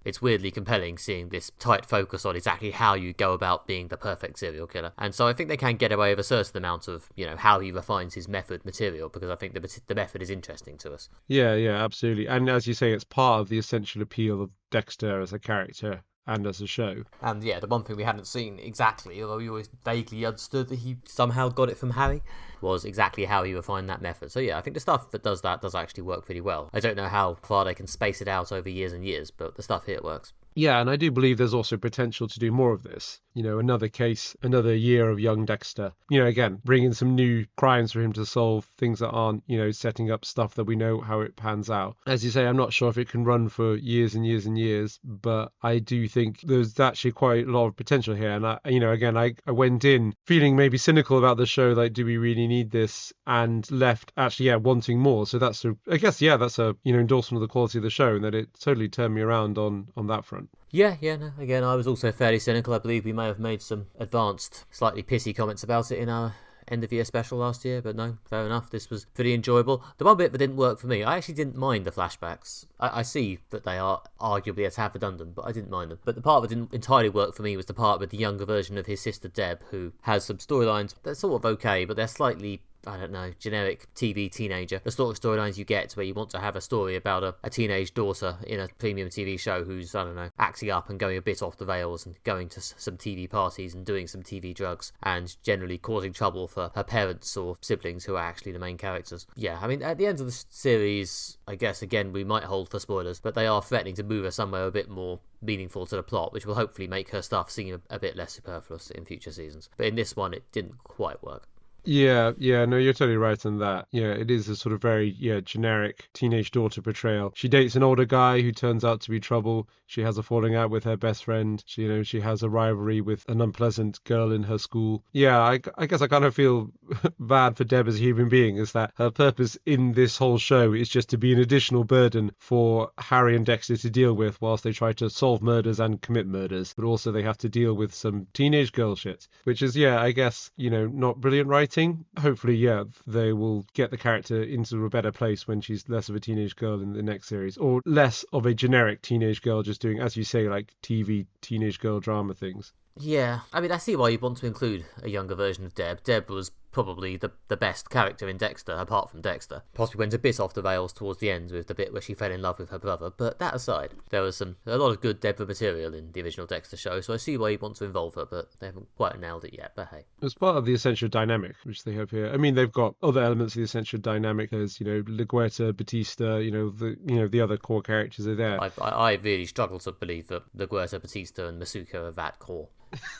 It's weirdly compelling seeing this tight focus on exactly how you go about being the perfect serial killer. And so I think they can get away with a certain amount of, how he refines his method material, because I think the method is interesting to us. Yeah, absolutely. And as you say, it's part of the essential appeal of Dexter as a character and as a show. And the one thing we hadn't seen exactly, although we always vaguely understood that he somehow got it from Harry, was exactly how he refined that method. So I think the stuff that does that does actually work pretty well. I don't know how far they can space it out over years and years, but the stuff here works. Yeah, and I do believe there's also potential to do more of this. Another case, another year of young Dexter. Again, bringing some new crimes for him to solve, things that aren't, setting up stuff that we know how it pans out. As you say, I'm not sure if it can run for years and years and years, but I do think there's actually quite a lot of potential here. And I went in feeling maybe cynical about the show, like, do we really need this? And left actually, wanting more. So that's that's a endorsement of the quality of the show, and that it totally turned me around on that front. Yeah, no. Again, I was also fairly cynical. I believe we may have made some advanced, slightly pissy comments about it in our end of year special last year, but no, fair enough. This was pretty enjoyable. The one bit that didn't work for me, I actually didn't mind the flashbacks. I see that they are arguably a tad redundant, but I didn't mind them. But the part that didn't entirely work for me was the part with the younger version of his sister Deb, who has some storylines that are sort of okay, but they're slightly, I don't know, generic TV teenager. The sort of storylines you get where you want to have a story about a teenage daughter in a premium TV show who's, I don't know, acting up and going a bit off the rails and going to some TV parties and doing some TV drugs and generally causing trouble for her parents or siblings who are actually the main characters. Yeah, I mean, at the end of the series, I guess, again, we might hold for spoilers, but they are threatening to move her somewhere a bit more meaningful to the plot, which will hopefully make her stuff seem a bit less superfluous in future seasons. But in this one, it didn't quite work. Yeah, no, you're totally right on that. Yeah, it is a sort of very, generic teenage daughter portrayal. She dates an older guy who turns out to be trouble. She has a falling out with her best friend. She has a rivalry with an unpleasant girl in her school. Yeah, I guess I kind of feel bad for Deb as a human being, is that her purpose in this whole show is just to be an additional burden for Harry and Dexter to deal with whilst they try to solve murders and commit murders. But also they have to deal with some teenage girl shit, which is, I guess, not brilliant writing. Hopefully, they will get the character into a better place when she's less of a teenage girl in the next series, or less of a generic teenage girl just doing, as you say, like TV teenage girl drama things. Yeah, I mean, I see why you want to include a younger version of Deb. Deb was probably the best character in Dexter, apart from Dexter. Possibly went a bit off the rails towards the end with the bit where she fell in love with her brother, but that aside, there was a lot of good Deborah material in the original Dexter show, so I see why you want to involve her, but they haven't quite nailed it yet, but hey. As part of the essential dynamic, which they have here, I mean, they've got other elements of the essential dynamic, as, LaGuerta, Batista, the other core characters are there. I really struggle to believe that LaGuerta, Batista, and Masuka are that core.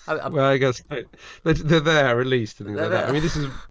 Well, I guess they're there at least, and things like that. I mean,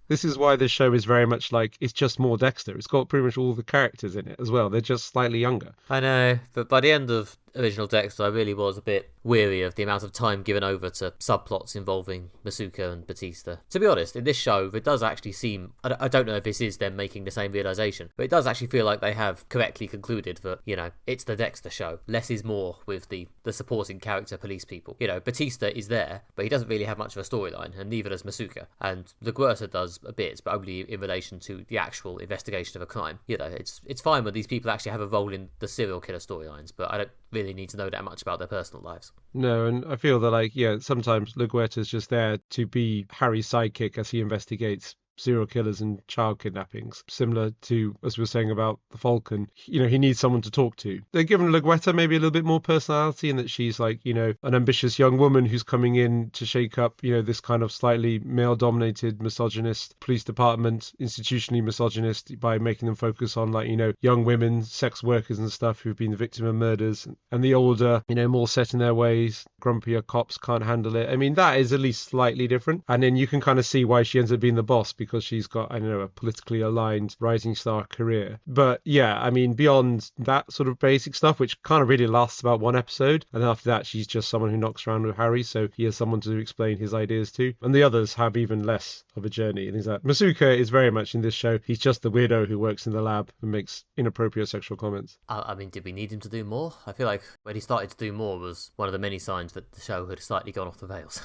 this is why this show is very much like, it's just more Dexter. It's got pretty much all the characters in it as well. They're just slightly younger. I know, but by the end of original Dexter, I really was a bit weary of the amount of time given over to subplots involving Masuka and Batista. To be honest, in this show, it does actually seem, I don't know if this is them making the same realisation, but it does actually feel like they have correctly concluded that, it's the Dexter show. Less is more with the supporting character police people. Batista is there, but he doesn't really have much of a storyline, and neither does Masuka. And LaGuerta does a bit, but only in relation to the actual investigation of a crime. It's fine when these people actually have a role in the serial killer storylines, but I don't really need to know that much about their personal lives. No, and I feel that, sometimes LaGuerta's just there to be Harry's sidekick as he investigates serial killers and child kidnappings, similar to, as we were saying about the Falcon. He needs someone to talk to. They're giving LaGuerta maybe a little bit more personality, in that she's like, an ambitious young woman who's coming in to shake up, this kind of slightly male-dominated, misogynist police department, institutionally misogynist, by making them focus on, like, young women, sex workers and stuff who've been the victim of murders. And the older, more set in their ways, grumpier cops can't handle it. I mean, that is at least slightly different. And then you can kind of see why she ends up being the boss, because she's got, a politically aligned rising star career. But yeah, I mean, beyond that sort of basic stuff, which kind of really lasts about one episode, and then after that, she's just someone who knocks around with Harry, so he has someone to explain his ideas to. And the others have even less of a journey. And things like Masuka is very much in this show, he's just the weirdo who works in the lab and makes inappropriate sexual comments. I mean, did we need him to do more? I feel like when he started to do more was one of the many signs that the show had slightly gone off the rails.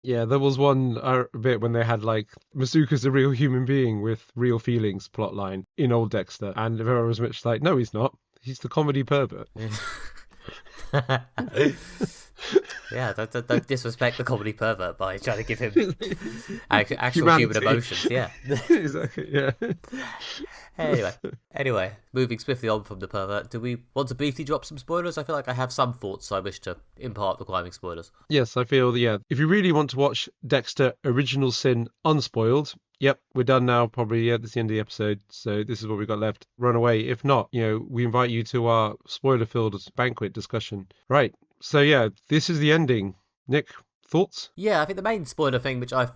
Yeah, there was one bit when they had, like, Masuka's a real human being with real feelings plotline in old Dexter, and everyone was much like, no, he's not. He's the comedy pervert. Yeah, don't disrespect the comedy pervert by trying to give him actual human emotions. Yeah, exactly. Yeah. Anyway, moving swiftly on from the pervert, do we want to briefly drop some spoilers? I feel like I have some thoughts I wish to impart requiring spoilers. Yes, I feel, if you really want to watch Dexter Original Sin unspoiled, yep, we're done now, probably. Yeah, this is the end of the episode, so this is what we've got left. Run away. If not, we invite you to our spoiler-filled banquet discussion. Right, So yeah, this is the ending. Nick, thoughts? Yeah, I think the main spoiler thing, which I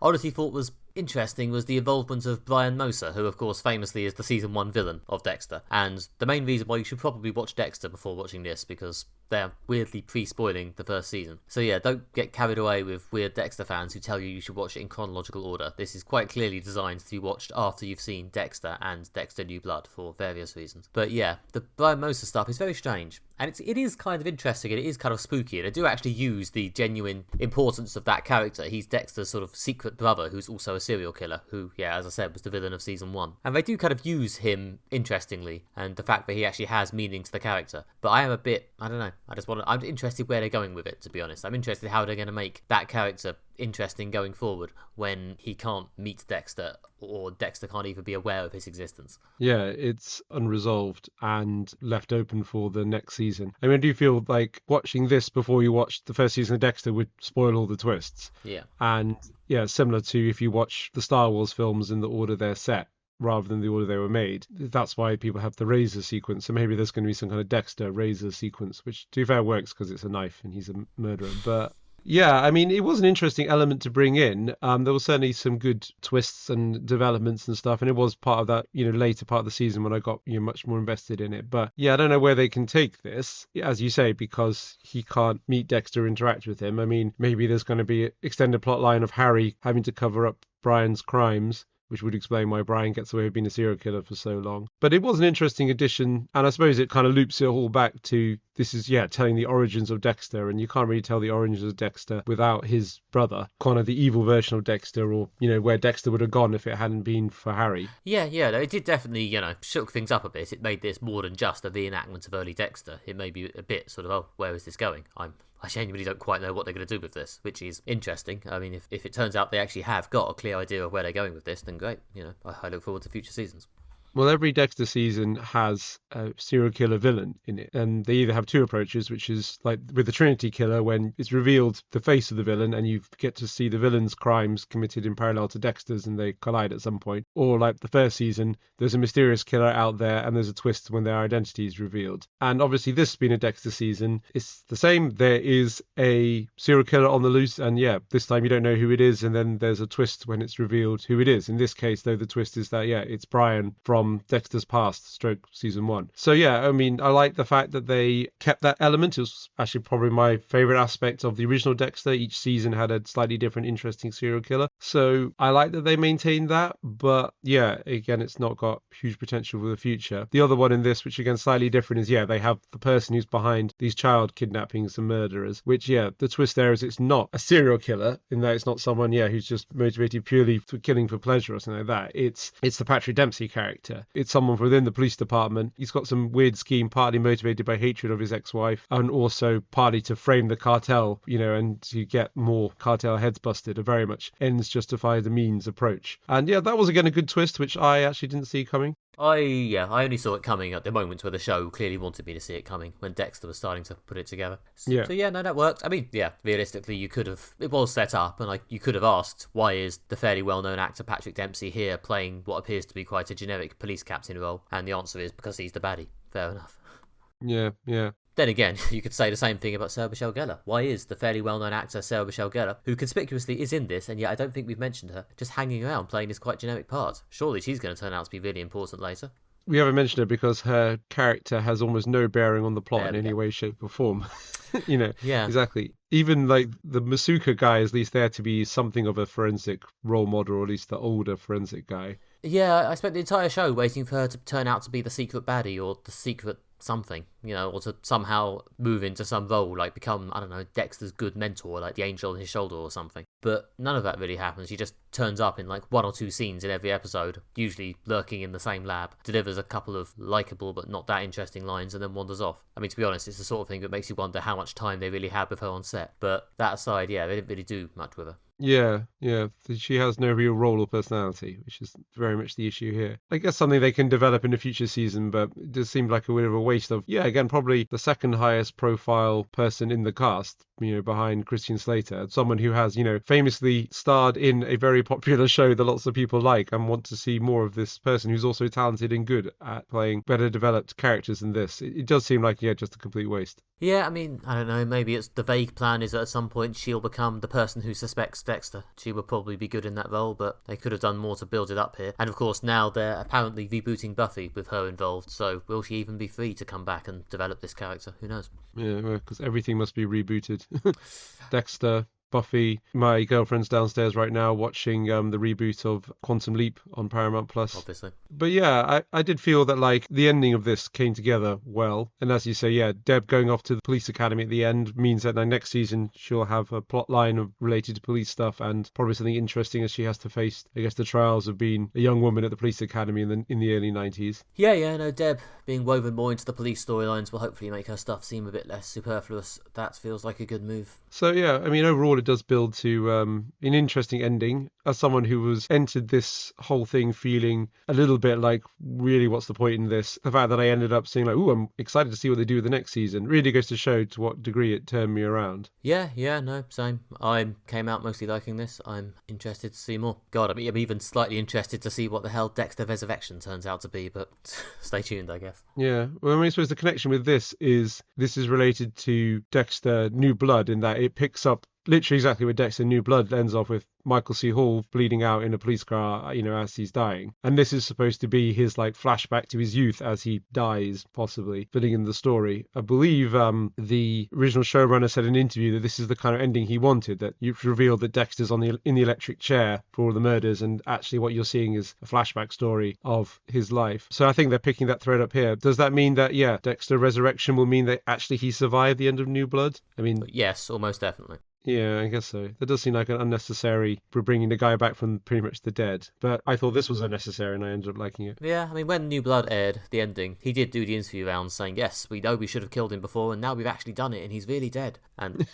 honestly thought was interesting, was the involvement of Brian Moser, who of course famously is the season 1 villain of Dexter. And the main reason why you should probably watch Dexter before watching this, because they're weirdly pre-spoiling the first season. So yeah, don't get carried away with weird Dexter fans who tell you should watch it in chronological order. This is quite clearly designed to be watched after you've seen Dexter and Dexter New Blood for various reasons. But yeah, the Brian Moser stuff is very strange. And it is kind of interesting, and it is kind of spooky, and they do actually use the genuine importance of that character. He's Dexter's sort of secret brother, who's also a serial killer, who, yeah, as I said, was the villain of season 1. And they do kind of use him interestingly, and the fact that he actually has meaning to the character. But I am a bit, I don't know, I'm interested where they're going with it, to be honest. I'm interested how they're going to make that character interesting going forward when he can't meet Dexter, or Dexter can't even be aware of his existence. Yeah, it's unresolved and left open for the next season. I mean, I do feel like watching this before you watch the first season of Dexter would spoil all the twists. Yeah. And yeah, similar to if you watch the Star Wars films in the order they're set rather than the order they were made. That's why people have the razor sequence. So maybe there's going to be some kind of Dexter razor sequence, which to be fair works because it's a knife and he's a murderer. But yeah, I mean, it was an interesting element to bring in. There was certainly some good twists and developments and stuff, and it was part of that, later part of the season when I got, much more invested in it. But yeah, I don't know where they can take this, as you say, because he can't meet Dexter, interact with him. I mean, maybe there's going to be an extended plot line of Harry having to cover up Brian's crimes, which would explain why Brian gets away with being a serial killer for so long. But it was an interesting addition, and I suppose it kind of loops it all back to this is, telling the origins of Dexter, and you can't really tell the origins of Dexter without his brother, kind of the evil version of Dexter, or, where Dexter would have gone if it hadn't been for Harry. Yeah, it did definitely, shook things up a bit. It made this more than just a reenactment of early Dexter. It made me a bit sort of, oh, where is this going? I genuinely don't quite know what they're going to do with this, which is interesting. I mean, if it turns out they actually have got a clear idea of where they're going with this, then great. I look forward to future seasons. Well, every Dexter season has a serial killer villain in it, and they either have two approaches, which is like with the Trinity Killer, when it's revealed the face of the villain and you get to see the villain's crimes committed in parallel to Dexter's and they collide at some point, or like the first season, there's a mysterious killer out there and there's a twist when their identity is revealed. And obviously this being a Dexter season, it's the same. There is a serial killer on the loose, and yeah, this time you don't know who it is, and then there's a twist when it's revealed who it is. In this case, though, the twist is that, it's Brian from Dexter's Past, stroke season 1. So yeah, I mean, I like the fact that they kept that element. It was actually probably my favorite aspect of the original Dexter. Each season had a slightly different, interesting serial killer. So I like that they maintained that, but yeah, again, it's not got huge potential for the future. The other one in this, which again slightly different, is they have the person who's behind these child kidnappings and murderers, which the twist there is it's not a serial killer, in that it's not someone who's just motivated purely for killing for pleasure or something like that. It's the Patrick Dempsey character. It's someone within the police department. He's got some weird scheme, partly motivated by hatred of his ex-wife, and also partly to frame the cartel, and to get more cartel heads busted. A very much ends justify the means approach. And that was again a good twist, which I actually didn't see coming. I only saw it coming at the moment where the show clearly wanted me to see it coming, when Dexter was starting to put it together. So that worked. I mean, realistically, it was set up, and you could have asked, why is the fairly well-known actor Patrick Dempsey here playing what appears to be quite a generic police captain role? And the answer is because he's the baddie. Fair enough. Yeah. Then again, you could say the same thing about Sarah Michelle Gellar. Why is the fairly well-known actor Sarah Michelle Gellar, who conspicuously is in this, and yet I don't think we've mentioned her, just hanging around playing this quite generic part? Surely she's going to turn out to be really important later. We haven't mentioned her because her character has almost no bearing on the plot in any way, shape, or form. Yeah, exactly. Even like the Masuka guy is at least there to be something of a forensic role model, or at least the older forensic guy. Yeah, I spent the entire show waiting for her to turn out to be the secret baddie, or the secret something, or to somehow move into some role, like become, I don't know, Dexter's good mentor, like the angel on his shoulder or something. But none of that really happens. She just turns up in like one or two scenes in every episode, usually lurking in the same lab, delivers a couple of likeable but not that interesting lines, and then wanders off. I mean, to be honest, it's the sort of thing that makes you wonder how much time they really had with her on set. But that aside, they didn't really do much with her. Yeah. She has no real role or personality, which is very much the issue here. I guess something they can develop in a future season, but it does seem like a bit of a waste of, again, probably the second highest profile person in the cast. behind Christian Slater, someone who has, famously starred in a very popular show that lots of people like, and want to see more of this person who's also talented and good at playing better developed characters than this. It does seem like, just a complete waste. Yeah, I mean, I don't know, maybe it's the vague plan is that at some point she'll become the person who suspects Dexter. She would probably be good in that role, but they could have done more to build it up here. And of course, now they're apparently rebooting Buffy with her involved, so will she even be free to come back and develop this character? Who knows? Yeah, because everything must be rebooted. Dexter, Buffy. My girlfriend's downstairs right now watching the reboot of Quantum Leap on Paramount Plus. Obviously. But yeah, I did feel that like the ending of this came together well. And as you say, yeah, Deb going off to the police academy at the end means that next season she'll have a plot line related to police stuff and probably something interesting as she has to face, I guess, the trials of being a young woman at the police academy in the early 90s. Yeah, no, Deb being woven more into the police storylines will hopefully make her stuff seem a bit less superfluous. That feels like a good move. So yeah, I mean, overall it does build to an interesting ending. As someone who was entered this whole thing feeling a little bit like, really, what's the point in this? The fact that I ended up seeing like, ooh, I'm excited to see what they do with the next season, really goes to show to what degree it turned me around. Yeah, no, same. I came out mostly liking this. I'm interested to see more. God, I'm even slightly interested to see what the hell Dexter Resurrection turns out to be, but stay tuned, I guess. Yeah, well, I mean, I suppose the connection with this is related to Dexter New Blood in that it picks up literally exactly where Dexter New Blood ends off, with Michael C. Hall bleeding out in a police car, as he's dying. And this is supposed to be his like flashback to his youth as he dies, possibly fitting in the story. I believe the original showrunner said in an interview that this is the kind of ending he wanted, that you've revealed that Dexter's in the electric chair for all the murders, and actually what you're seeing is a flashback story of his life. So I think they're picking that thread up here. Does that mean that, Dexter Resurrection will mean that actually he survived the end of New Blood? I mean, yes, almost definitely. Yeah, I guess so. That does seem like an unnecessary for bringing the guy back from pretty much the dead. But I thought this was unnecessary and I ended up liking it. Yeah, I mean, when New Blood aired, the ending, he did do the interview round saying, yes, we know we should have killed him before and now we've actually done it and he's really dead. And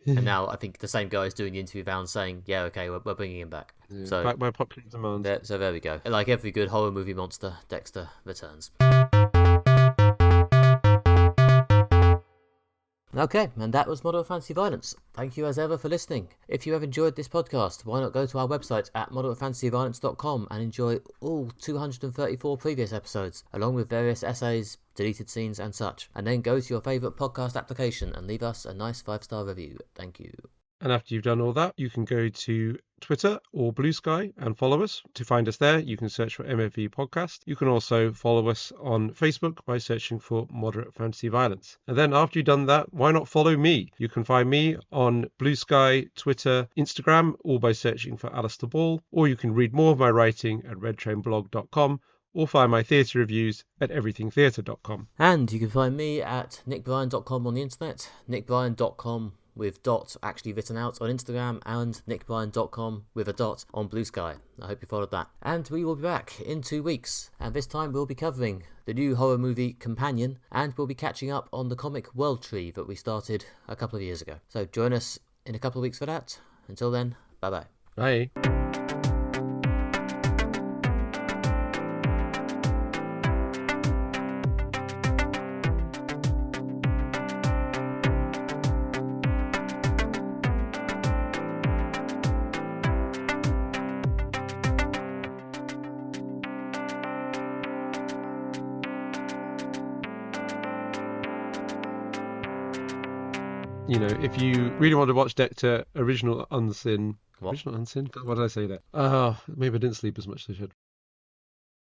and now I think the same guy is doing the interview round saying, yeah, okay, we're bringing him back. Yeah, so back by popular demand. So there we go. Like every good horror movie monster, Dexter returns. Okay, and that was Moderate Fantasy Violence. Thank you as ever for listening. If you have enjoyed this podcast, why not go to our website at moderatefantasyviolence.com and enjoy all 234 previous episodes, along with various essays, deleted scenes and such. And then go to your favourite podcast application and leave us a nice 5-star review. Thank you. And after you've done all that, you can go to Twitter or Blue Sky and follow us. To find us there, you can search for MFV Podcast. You can also follow us on Facebook by searching for Moderate Fantasy Violence. And then after you've done that, why not follow me? You can find me on Blue Sky, Twitter, Instagram, all by searching for Alistair Ball, or you can read more of my writing at redtrainblog.com, or find my theatre reviews at everythingtheatre.com. And you can find me at nickbryan.com on the internet, nickbryan.com with dot actually written out on Instagram, and nickbryan.com with a dot on Blue Sky. I hope you followed that. And we will be back in 2 weeks, and this time we'll be covering the new horror movie Companion, and we'll be catching up on the comic World Tree that we started a couple of years ago. So join us in a couple of weeks for that. Until then, bye-bye. Bye. If you really want to watch Dexter Original Unsin... What? Original Unsin? God, what did I say there? Maybe I didn't sleep as much as I should.